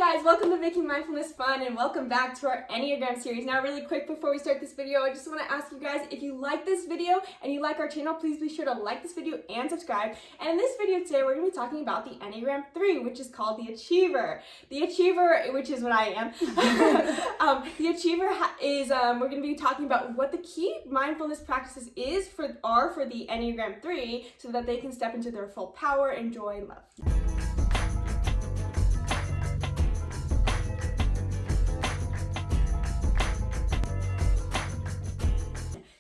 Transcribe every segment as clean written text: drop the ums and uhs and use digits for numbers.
Hi guys, welcome to Making Mindfulness Fun and welcome back to our Enneagram series. Now really quick before we start this video, I just want to ask you guys, if you like this video and you like our channel, please be sure to like this video and subscribe. And in this video today, we're going to be talking about the Enneagram 3, which is called the Achiever. The Achiever, which is what I am. The Achiever is, we're going to be talking about what the key mindfulness practices are for the Enneagram 3 so that they can step into their full power and joy and love.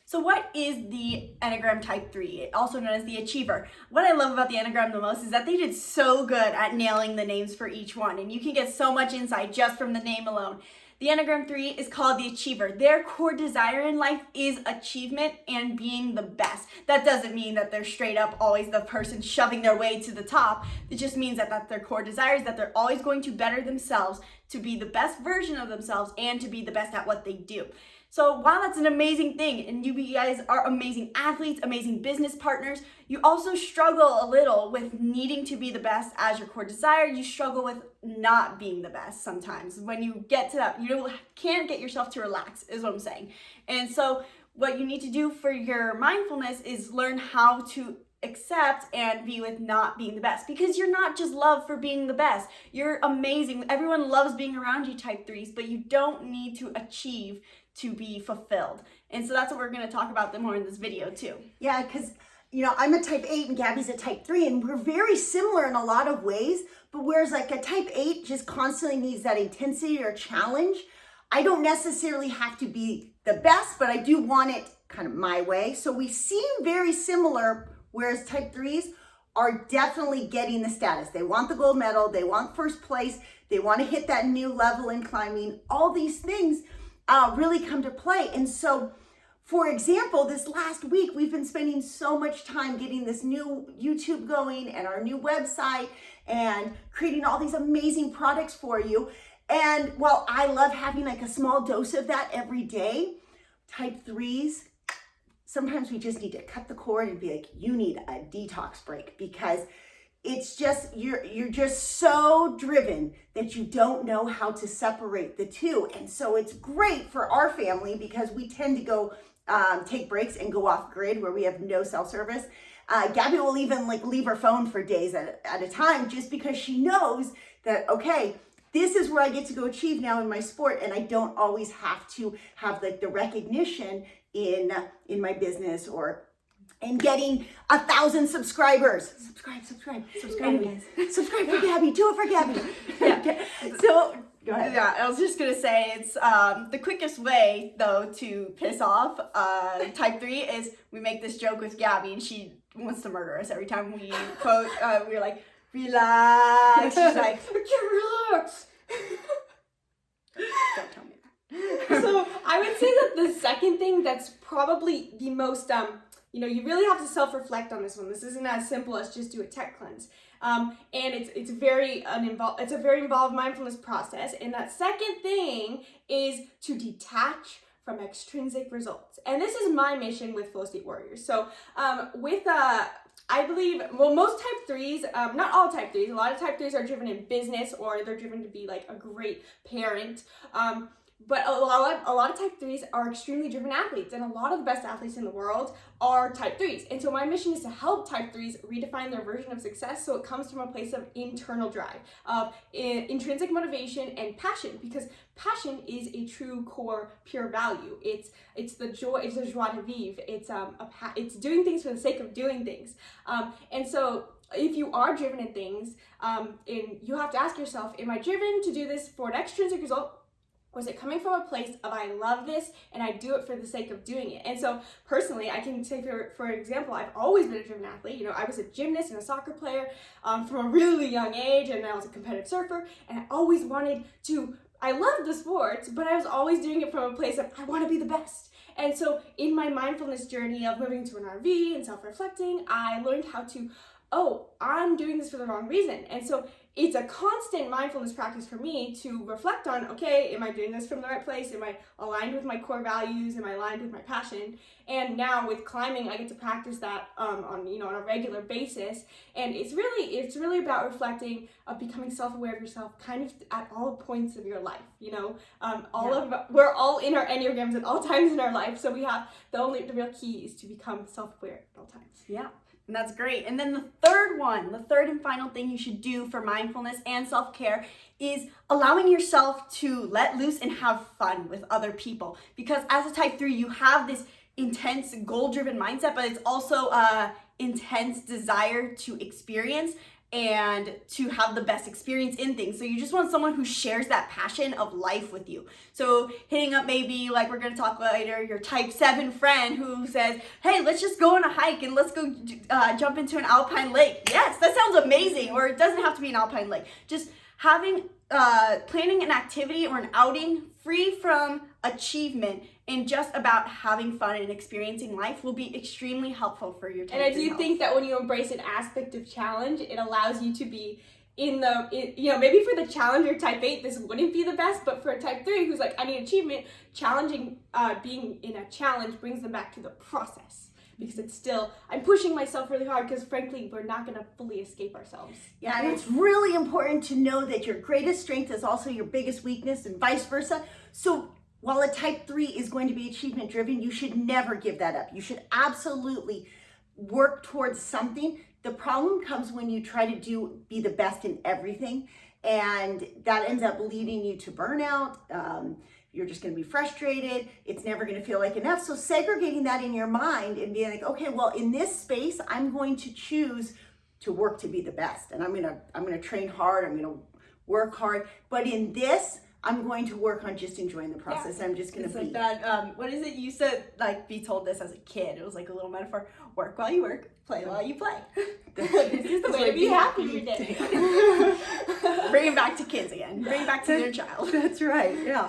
So what is the Enneagram Type 3, also known as the Achiever? What I love about the Enneagram the most is that they did so good at nailing the names for each one, and you can get so much insight just from the name alone. The Enneagram 3 is called the Achiever. Their core desire in life is achievement and being the best. That doesn't mean that they're straight up always the person shoving their way to the top. It just means that that's their core desire, is that they're always going to better themselves, to be the best version of themselves, and to be the best at what they do. So while that's an amazing thing, and you guys are amazing athletes, amazing business partners, you also struggle a little with needing to be the best as your core desire. You struggle with not being the best sometimes. When you get to that, you can't get yourself to relax, is what I'm saying. And so what you need to do for your mindfulness is learn how to accept and be with not being the best, because you're not just loved for being the best. You're amazing. Everyone loves being around you, Type 3s, but you don't need to achieve to be fulfilled. And so that's what we're going to talk about more in this video too. Yeah, because I'm a Type 8 and Gabby's a Type 3, and we're very similar in a lot of ways, but whereas like a Type 8 just constantly needs that intensity or challenge, I don't necessarily have to be the best, but I do want it kind of my way. So we seem very similar, whereas Type 3s are definitely getting the status. They want the gold medal, they want first place, they want to hit that new level in climbing. All these things really come to play. And so, for example, this last week, we've been spending so much time getting this new YouTube going and our new website and creating all these amazing products for you. And while I love having like a small dose of that every day, Type 3s, sometimes we just need to cut the cord and be like, you need a detox break, because it's just, you're just so driven that you don't know how to separate the two. And so it's great for our family because we tend to go take breaks and go off grid where we have no cell service. Gabby will even leave her phone for days at a time, just because she knows that, okay, this is where I get to go achieve now in my sport, and I don't always have to have the recognition in my business or and getting 1,000 subscribers. Subscribe, guys. Subscribe for Gabby. Do it for Gabby. Yeah. So, go ahead. Yeah, I was just going to say, it's the quickest way, though, to piss off Type 3 is we make this joke with Gabby, and she wants to murder us every time we quote. We're like, relax. She's like, relax. Don't tell me that. So I would say that the second thing that's probably the most, you really have to self-reflect on this one. This isn't as simple as just do a tech cleanse. And it's a very involved mindfulness process. And that second thing is to detach from extrinsic results. And this is my mission with Flow State Warriors. So I believe, most Type 3s, not all Type 3s, a lot of Type 3s are driven in business, or they're driven to be like a great parent. But a lot of Type 3s are extremely driven athletes, and a lot of the best athletes in the world are Type 3s. And so my mission is to help Type 3s redefine their version of success, so it comes from a place of internal drive, of intrinsic motivation and passion, because passion is a true core pure value. It's the joy, it's the joie de vivre. It's doing things for the sake of doing things. And so if you are driven in things, and you have to ask yourself, am I driven to do this for an extrinsic result? Or is it coming from a place of I love this and I do it for the sake of doing it? And so personally, I can say for example, I've always been a driven athlete. I was a gymnast and a soccer player from a really young age, and I was a competitive surfer, and I always wanted to, I loved the sports, but I was always doing it from a place of I want to be the best. And so in my mindfulness journey of moving to an RV and self-reflecting, I learned how to, I'm doing this for the wrong reason. And so it's a constant mindfulness practice for me to reflect on, okay, am I doing this from the right place? Am I aligned with my core values? Am I aligned with my passion? And now with climbing, I get to practice that on a regular basis. And it's really about reflecting, of becoming self-aware of yourself, kind of at all points of your life. We're all in our Enneagrams at all times in our life. So we have the real key is to become self-aware at all times. Yeah. And that's great. And then the third and final thing you should do for mindfulness and self-care is allowing yourself to let loose and have fun with other people. Because as a type 3, you have this intense goal-driven mindset, but it's also a intense desire to experience and to have the best experience in things. So you just want someone who shares that passion of life with you. So hitting up maybe, like we're gonna talk later, your type 7 friend who says, hey, let's just go on a hike and let's go jump into an alpine lake. Yes, that sounds amazing. Or it doesn't have to be an alpine lake. Just having, planning an activity or an outing free from achievement and just about having fun and experiencing life will be extremely helpful for your type 3 And I do health. think that when you embrace an aspect of challenge, it allows you to be maybe for the challenger type 8, this wouldn't be the best, but for a type 3 who's like, I need achievement, challenging, being in a challenge brings them back to the process. Because it's still, I'm pushing myself really hard because frankly, we're not going to fully escape ourselves. Yeah, and it's really important to know that your greatest strength is also your biggest weakness and vice versa. So while a type 3 is going to be achievement driven, you should never give that up. You should absolutely work towards something. The problem comes when you try to be the best in everything, and that ends up leading you to burnout. You're just going to be frustrated. It's never going to feel like enough. So segregating that in your mind and being like, okay, well, in this space, I'm going to choose to work to be the best, and I'm going to train hard. I'm going to work hard. But in this, I'm going to work on just enjoying the process. Yeah. I'm just going to be like that. What is it you said? Like, be told this as a kid. It was like a little metaphor. Work while you work, play while you play. This is the way to be happy every day. Bring it back to kids again. Bring it back to their child. That's right. Yeah.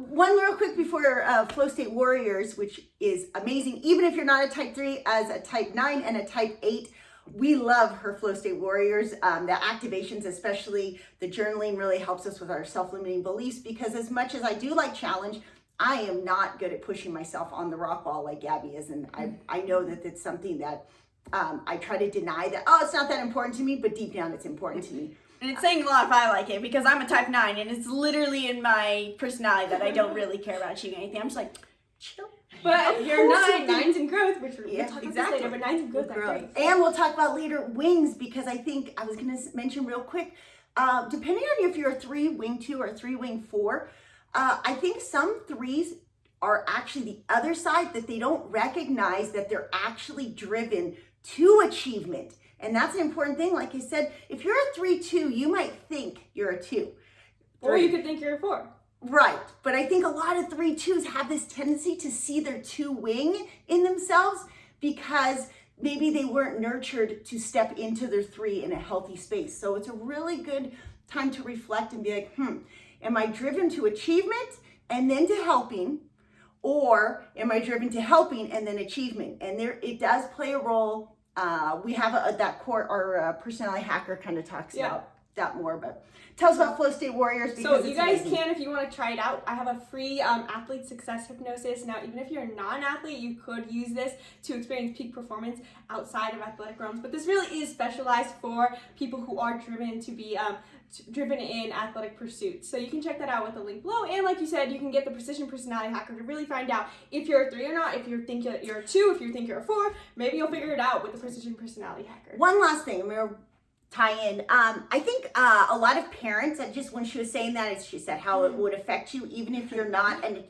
One real quick before Flow State Warriors, which is amazing. Even if you're not a type 3, as a type 9 and a type 8, we love her Flow State Warriors. The activations, especially the journaling, really helps us with our self-limiting beliefs, because as much as I do like challenge, I am not good at pushing myself on the rock wall like Gabby is. And I know that it's something that I try to deny that, it's not that important to me, but deep down it's important to me. And it's saying a lot if I like it, because I'm a type 9 and it's literally in my personality that I don't really care about achieving anything. I'm just like, chill. But you're nines in growth, which we'll talk about this later, but nines in growth are great. And we'll talk about later wings, because I think I was going to mention real quick, depending on if you're a 3 wing 2 or 3 wing 4, I think some 3s are actually the other side, that they don't recognize that they're actually driven to achievement. And that's an important thing. Like I said, if you're a 3-2, you might think you're a 2. Or you could think you're a 4. Right, but I think a lot of 3-2s have this tendency to see their 2 wing in themselves, because maybe they weren't nurtured to step into their 3 in a healthy space. So it's a really good time to reflect and be like, am I driven to achievement and then to helping, or am I driven to helping and then achievement? And it does play a role. We have our personality hacker kind of talks about that more, but tell us about Flow State Warriors. So you guys can, if you want to try it out, I have a free athlete success hypnosis. Now, even if you're a non-athlete, you could use this to experience peak performance outside of athletic realms, but this really is specialized for people who are driven to be driven in athletic pursuits. So you can check that out with the link below. And like you said, you can get the Precision Personality Hacker to really find out if you're a 3 or not, if you think you're a 2, if you think you're a 4, maybe you'll figure it out with the Precision Personality Hacker. One last thing, I'm going to tie in. I think a lot of parents, just when she was saying that, she said how it would affect you even if you're not an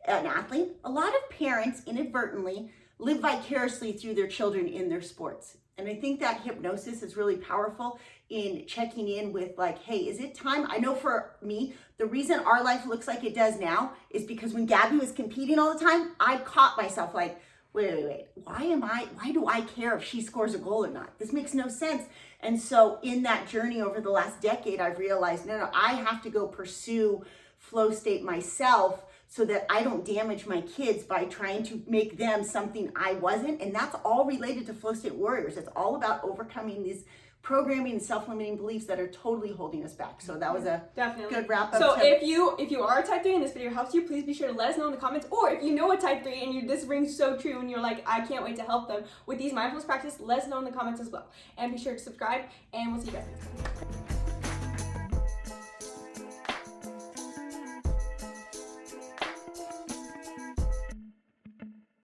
athlete. A lot of parents inadvertently live vicariously through their children in their sports. And I think that hypnosis is really powerful in checking in with like, hey, is it time? I know for me, the reason our life looks like it does now is because when Gabby was competing all the time, I caught myself like, wait, why do I care if she scores a goal or not? This makes no sense. And so in that journey over the last decade, I've realized, no, I have to go pursue flow state myself so that I don't damage my kids by trying to make them something I wasn't. And that's all related to Flow State Warriors. It's all about overcoming these programming and self-limiting beliefs that are totally holding us back. So that was a Definitely. good wrap up. So if you are a type 3 and this video helps you, please be sure to let us know in the comments. Or if you know a type 3 and this rings so true and you're like, I can't wait to help them with these mindfulness practices, let us know in the comments as well. And be sure to subscribe, and we'll see you guys next time.